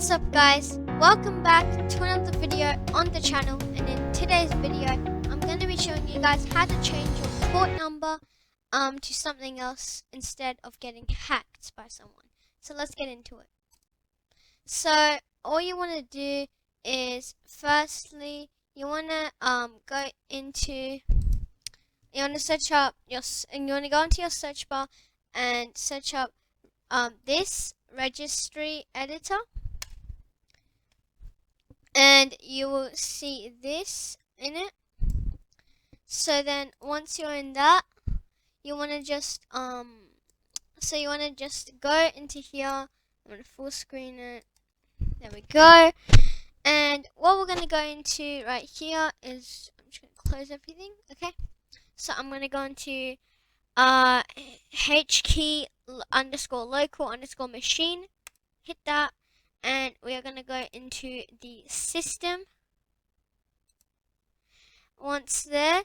What's up guys, welcome back to another video on the channel, and in today's video I'm going to be showing you guys how to change your port number to something else instead of getting hacked by someone. So let's get into it. So all you want to do is firstly you want to go into you want to go into your search bar and search up this registry editor, and you will see this in it. So then once you're in that, you want to just go into here. I'm going to full screen it. There we go. And what we're going to go into right here is, I'm just going to close everything. Okay, so I'm going to go into hkey_local_machine, hit that, and we are going to go into the system. Once there,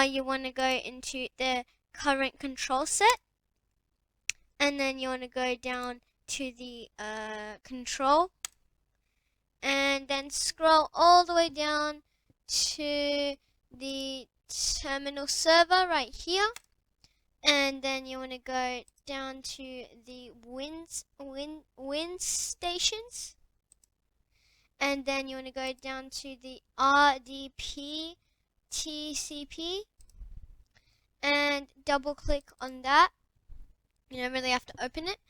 you want to go into the current control set, and then you want to go down to the control, and then scroll all the way down to the terminal server right here. And then you want to go down to the win stations, and then you want to go down to the RDP TCP and double click on that. You don't really have to open it.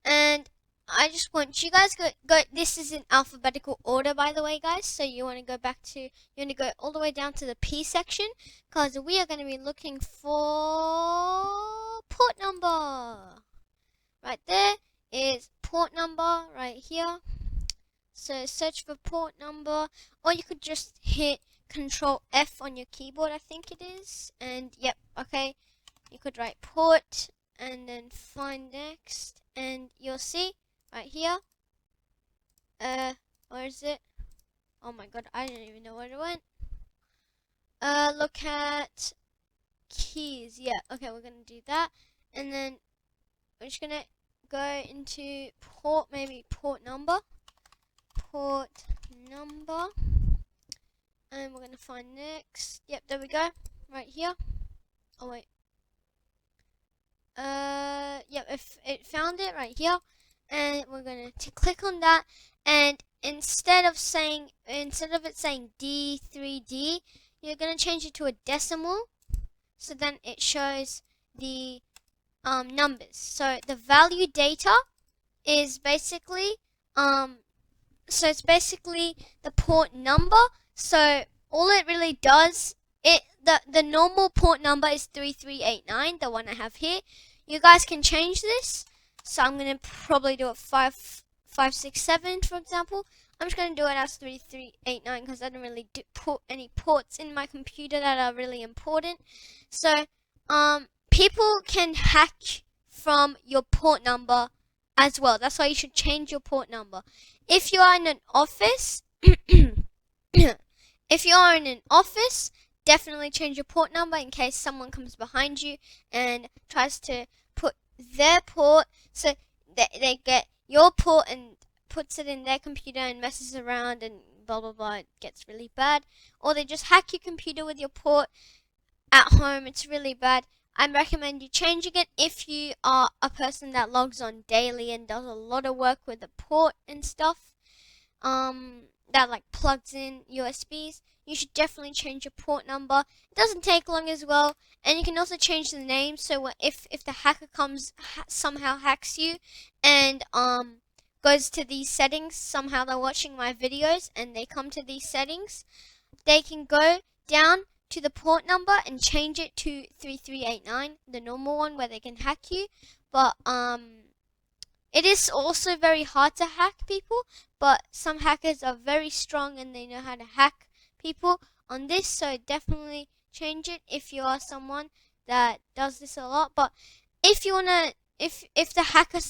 And I just want you guys go. This is in alphabetical order, by the way, guys. So you want to go all the way down to the P section, because we are going to be looking for port number. Right there is port number right here. So search for port number, or you could just hit Control F on your keyboard, I think it is. And yep, okay. You could write port and then find next, and you'll see right here. Where is it? Oh my god, I don't even know where it went. Look at keys. Yeah, okay, we're gonna do that, and then we're just gonna go into port, maybe port number, and we're gonna find next. Yep, there we go, right here. Oh wait. Yep, if it found it right here, and we're gonna click on that, and instead of it saying D3D, you're gonna change it to a decimal, so then it shows the numbers. So the value data is basically it's basically the port number. So all it really does, the normal port number is 3389, the one I have here. You guys can change this. So I'm gonna probably do it 5567, for example. I'm just gonna do it as 3389 because I don't really put any ports in my computer that are really important. So people can hack from your port number as well. That's why you should change your port number. If you are in an office, definitely change your port number in case someone comes behind you and tries to put their port, so they get your port and puts it in their computer and messes around and blah blah blah. It gets really bad. Or they just hack your computer with your port at home. It's really bad. I recommend you changing it if you are a person that logs on daily and does a lot of work with the port and stuff. That like plugs in USBs. You should definitely change your port number. It doesn't take long as well, and you can also change the name. So if the hacker somehow hacks you and goes to these settings, somehow they're watching my videos and they come to these settings, they can go down to the port number and change it to 3389, the normal one where they can hack you. But it is also very hard to hack people, but some hackers are very strong and they know how to hack people on this. So definitely change it if you are someone that does this a lot. But if you wanna, if the hacker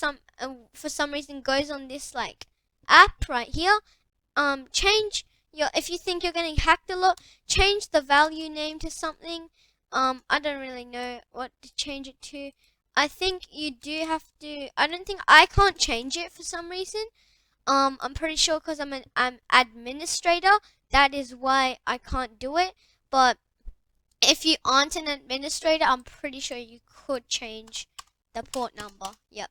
for some reason goes on this like app right here, if you think you're getting hacked a lot, change the value name to something. I don't really know what to change it to. I think you do have to. I don't think I can't change it for some reason. I'm pretty sure because I'm administrator, that is why I can't do it. But if you aren't an administrator, I'm pretty sure you could change the port number. Yep.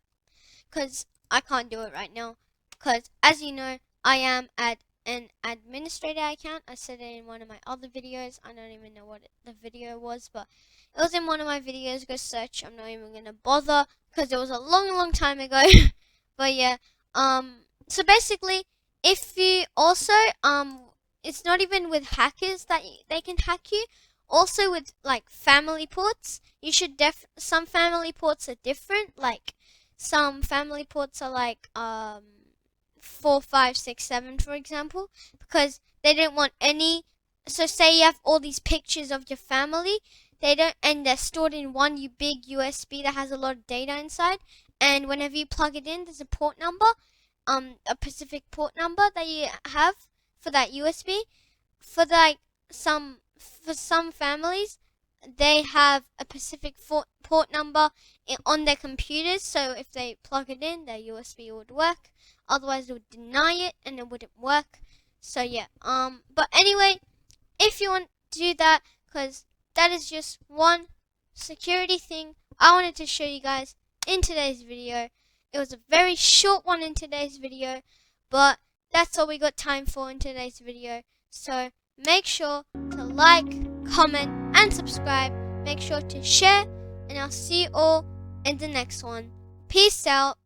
Because I can't do it right now. Because as you know, I am at an administrator account. I said it in one of my other videos. I don't even know what the video was, but it was in one of my videos. Go search. I'm not even gonna bother because it was a long time ago. But yeah, so basically, if you also it's not even with hackers that they can hack you. Also with like family ports, you should some family ports are different. Like some family ports are like 4, 5, 6, 7, for example, because they didn't want any. So say you have all these pictures of your family, and they're stored in one big USB that has a lot of data inside. And whenever you plug it in, there's a port number, a specific port number that you have for that USB. For some families, they have a specific port number on their computers, so if they plug it in, their USB would work. Otherwise, it would deny it and it wouldn't work. So yeah, but anyway, if you want to do that, because that is just one security thing I wanted to show you guys in today's video. It was a very short one in today's video, but that's all we got time for in today's video. So make sure to like, comment, and subscribe. Make sure to share, and I'll see you all in the next one. Peace out.